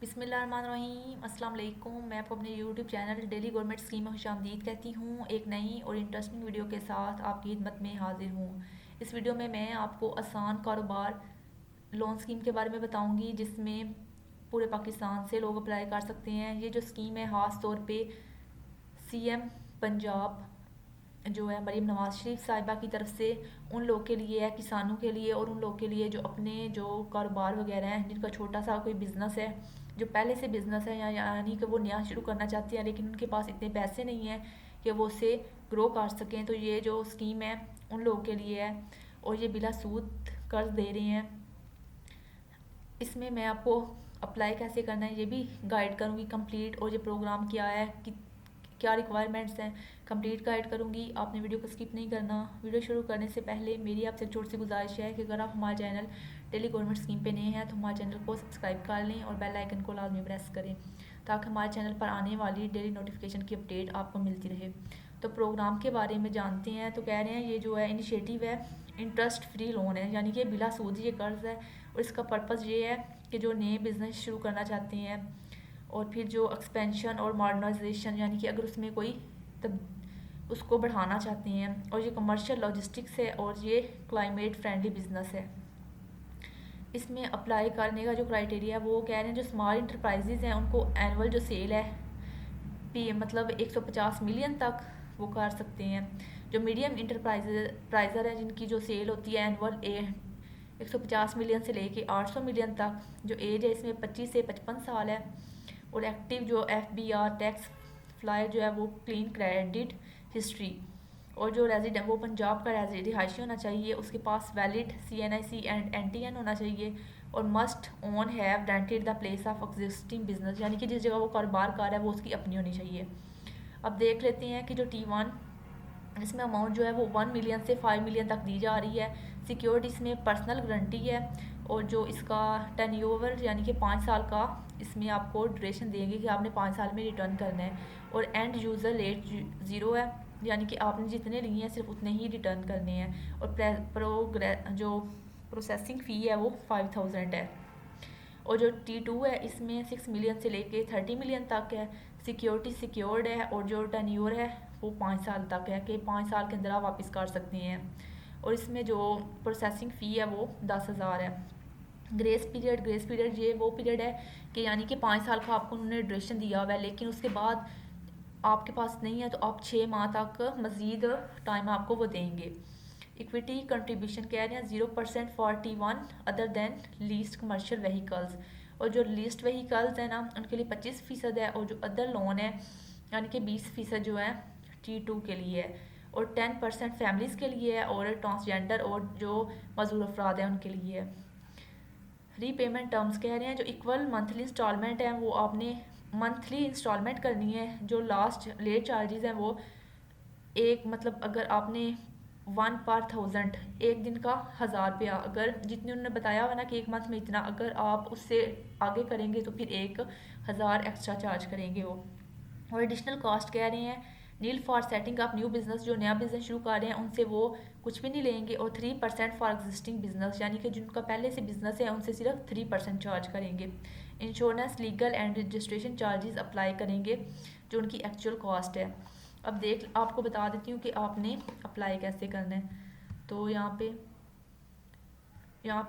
बिस्मिल्लाहिर्रहमानिर्रहीम अस्सलाम वालेकुम। मैं आपको अपने YouTube channel daily government scheme में खुशामदीद कहती हूँ। एक नई और इंटरेस्टिंग वीडियो के साथ आपकी खिदमत में हाजिर हूँ। इस वीडियो में मैं आपको आसान कारोबार लोन स्कीम के बारे में बताऊँगी, जिसमें पूरे पाकिस्तान से लोग अप्लाई कर सकते हैं। ये जो स्कीम है ख़ास तौर पे सीएम पंजाब जो है मरीम नवाज शरीफ साहिबा की तरफ से उन लोग के लिए है, किसानों के लिए, और उन लोग के लिए जो अपने जो कारोबार वगैरह हैं, जिनका छोटा सा कोई बिज़नेस है, जो पहले से बिज़नेस है, या यानी कि वो नया शुरू करना चाहते हैं लेकिन उनके पास इतने पैसे नहीं हैं कि वो उसे ग्रो कर सकें। तो ये जो स्कीम है उन लोगों के लिए है और ये बिला सूद कर्ज दे रहे हैं। इसमें मैं आपको अप्लाई कैसे करना है ये भी गाइड करूँगी कंप्लीट, और ये प्रोग्राम क्या है कि क्या रिक्वायरमेंट्स हैं कंप्लीट गाइड करूँगी। आपने वीडियो को स्किप नहीं करना। वीडियो शुरू करने से पहले मेरी आपसे एक छोटी सी गुजारिश है कि अगर आप हमारे चैनल डेली गवर्नमेंट स्कीम पे नए हैं तो हमारे चैनल को सब्सक्राइब कर लें और बेल आइकन को लाजमी प्रेस करें, ताकि हमारे चैनल पर आने वाली डेली नोटिफिकेशन की अपडेट आपको मिलती रहे। तो प्रोग्राम के बारे में जानते हैं। तो कह रहे हैं ये जो है इनिशिएटिव है इंटरेस्ट फ्री लोन है, यानी कि बिला सूद ये कर्ज है, और इसका पर्पज़ ये है कि जो नए बिज़नेस शुरू करना चाहते हैं और फिर जो एक्सपेंशन और मॉडर्नाइजेशन, यानी कि अगर उसमें कोई तब उसको बढ़ाना चाहते हैं, और ये कमर्शियल लॉजिस्टिक्स है और ये क्लाइमेट फ्रेंडली बिजनेस है। इसमें अप्लाई करने का जो क्राइटेरिया है वो कह रहे हैं जो स्मॉल इंटरप्राइजेज हैं उनको एनुअल जो सेल है पी मतलब 150 मिलियन तक वो कर सकते हैं। जो मीडियम इंटरप्राइजर है जिनकी जो सेल होती है एनुअल 150 मिलियन से लेके 800 मिलियन तक, जो एज है इसमें 25 से 55 साल है, और एक्टिव जो FBR टैक्स फ्लाई जो है वो क्लीन क्रेडिट हिस्ट्री, और जो रेजिडेंट वो पंजाब का रिहायशी होना चाहिए, उसके पास वैलिड CNIC एंड NTN होना चाहिए, और must own have rented the place of existing business, यानी कि जिस जगह वो कारोबार कर रहा है वो उसकी अपनी होनी चाहिए। अब देख लेते हैं कि जो T1 इसमें अमाउंट जो है वो 1 मिलियन से 5 मिलियन तक दी जा रही है। सिक्योरिटी इसमें पर्सनल गारंटी है, और जो इसका टर्नओवर यानी कि 5 साल का इसमें आपको ड्यूरेशन देंगे कि आपने 5 साल में रिटर्न करना है, और एंड यूज़र रेट 0 है, यानी कि आपने जितने लिए हैं सिर्फ उतने ही रिटर्न करने हैं, और जो प्रोसेसिंग फ़ी है वो 5000 है। और जो T2 है इसमें 6 मिलियन से लेके 30 मिलियन तक है। सिक्योरिटी सिक्योर्ड है, और जो टर्नओवर है वो 5 साल तक है कि 5 साल के अंदर आप वापस कर सकते हैं, और इसमें जो प्रोसेसिंग फ़ी है वो 10,000 है। ग्रेस पीरियड ये वो पीरियड है कि यानी कि 5 साल का आपको उन्होंने ड्यूरेशन दिया हुआ है, लेकिन उसके बाद आपके पास नहीं है तो आप 6 माह तक मज़ीद टाइम आपको वो देंगे। इक्विटी कंट्रीब्यूशन कह रहे हैं 0% for T1 other than least commercial vehicles, और जो लीस्ट व्हीकल्स है ना उनके लिए 25% है, और जो अदर लोन है यानी कि 20% जो है T2 के लिए है, और 10% फैमिलीज़ के लिए है, और ट्रांसजेंडर और जो मजदूर अफराद हैं उनके लिए है। रीपेमेंट टर्म्स कह रहे हैं जो इक्वल मंथली इंस्टॉलमेंट है वो आपने मंथली इंस्टॉलमेंट करनी है। जो लास्ट लेट चार्जेस हैं वो एक मतलब अगर आपने 1/1000 एक दिन का 1000 रुपया, अगर जितने उन्होंने बताया हुआ ना कि एक मंथ में इतना, अगर आप उससे आगे करेंगे तो फिर 1000 एक्स्ट्रा चार्ज करेंगे वो। और एडिशनल कॉस्ट कह रहे हैं need for setting up new business, जो नया बिजनेस शुरू कर रहे हैं उनसे वो कुछ भी नहीं लेंगे, और 3% फॉर एग्जिस्टिंग बिजनेस, यानी कि जिनका पहले से बिजनेस है उनसे सिर्फ 3% चार्ज करेंगे। Insurance legal and registration charges apply करेंगे जो उनकी एक्चुअल कॉस्ट है। अब देख आपको बता देती हूँ कि आपने अप्लाई कैसे करना है। तो यहाँ पे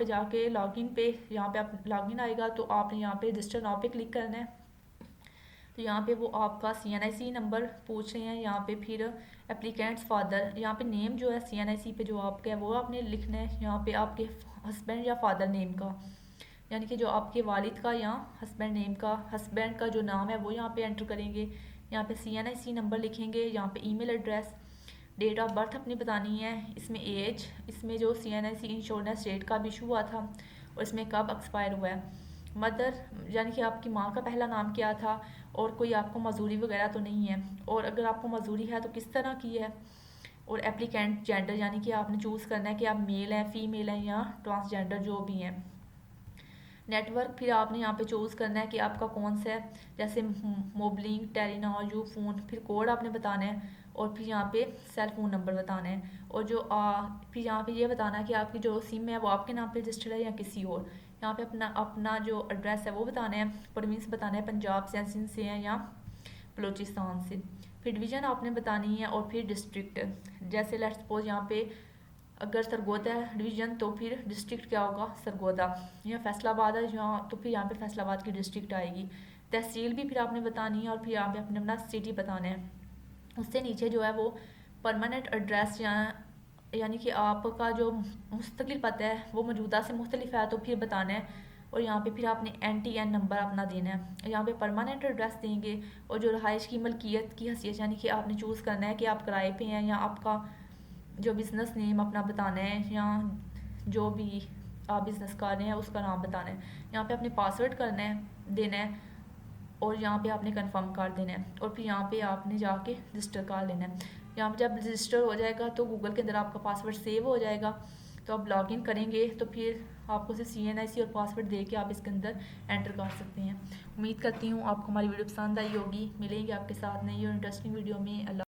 जाके लॉगिन पे यहाँ पे आप लॉगिन आएगा तो आपने यहाँ पे रजिस्टर नाउ पे क्लिक करना है। तो यहाँ पे वो आपका CNIC नंबर पूछ रहे हैं। यहाँ पे फिर एप्लीकेंट्स फादर, यहाँ पे नेम जो है CNIC पे जो आपका है वो आपने लिखना है। यहाँ पे आपके हस्बैंड या फादर नेम का, यानी कि जो आपके वालिद का या हस्बैंड नेम का, हस्बैंड का जो नाम है वो यहाँ पे एंटर करेंगे। यहाँ पे CNIC नंबर लिखेंगे। यहाँ पे email address, date of birth अपनी बतानी है, इसमें एज, इसमें जो CNIC इंश्योरेंस डेट का भी इशू हुआ था और इसमें कब एक्सपायर हुआ है। मदर यानी कि आपकी माँ का पहला नाम क्या था, और कोई आपको मजदूरी वगैरह तो नहीं है, और अगर आपको मजदूरी है तो किस तरह की है। और एप्लीकेंट जेंडर, यानी कि आपने चूज़ करना है कि आप मेल हैं, फीमेल हैं या ट्रांसजेंडर जो भी हैं। नेटवर्क फिर आपने यहाँ पे चूज़ करना है कि आपका कौन सा है, जैसे मोबलिंग, टेलीनॉर, यू फ़ोन, फिर कोड आपने बताना है, और फिर यहाँ पे सेल फ़ोन नंबर बताना है, और जो फिर यहाँ पे ये बताना है कि आपकी जो सिम है वो आपके नाम पे रजिस्टर्ड है या किसी और, यहाँ पे अपना अपना जो एड्रेस है वो बताना है, प्रोविंस बताना है पंजाब से, सिंध से है या बलूचिस्तान से। फिर डिवीज़न आपने बतानी है और फिर डिस्ट्रिक्ट। जैसे लेट्स सपोज यहाँ पे अगर सरगोदा है डिवीज़न तो फिर डिस्ट्रिक्ट क्या होगा, सरगोदा। या फैसलाबाद है यहाँ तो फिर यहाँ पे फैसलाबाद की डिस्ट्रिक्ट आएगी। तहसील भी फिर आपने बतानी है और फिर यहाँ पे आपने अपना सिटी बताना है। उससे नीचे जो है वो परमानेंट एड्रेस यानी कि आपका जो मुस्तकिल पता है वो मौजूदा से मुख्तलिफ है तो फिर बताना है। और यहाँ पे फिर आपने NTN नंबर अपना देना है। यहाँ पे परमानेंट एड्रेस देंगे और जो रहाइश की मलकियत की हैसियत यानी कि आपने चूज़ करना है कि आप किराए पे हैं या आपका जो बिज़नेस नेम अपना बताना है या जो भी आप बिज़नेस कर रहे हैं उसका नाम बताना है। यहाँ पे आपने पासवर्ड करना है देना है और यहाँ पे आपने कंफर्म कर देना है और फिर यहाँ पे आपने जाके रजिस्टर कर लेना है। यहाँ पे जब रजिस्टर हो जाएगा तो गूगल के अंदर आपका पासवर्ड सेव हो जाएगा। तो आप लॉगिन करेंगे तो फिर आपको सिर्फ CNIC और पासवर्ड दे के आप इसके अंदर एंटर कर सकते हैं। उम्मीद करती हूँ आपको हमारी वीडियो पसंद आई होगी। मिलेंगे आपके साथ नई और इंटरेस्टिंग वीडियो में। अल्लाह।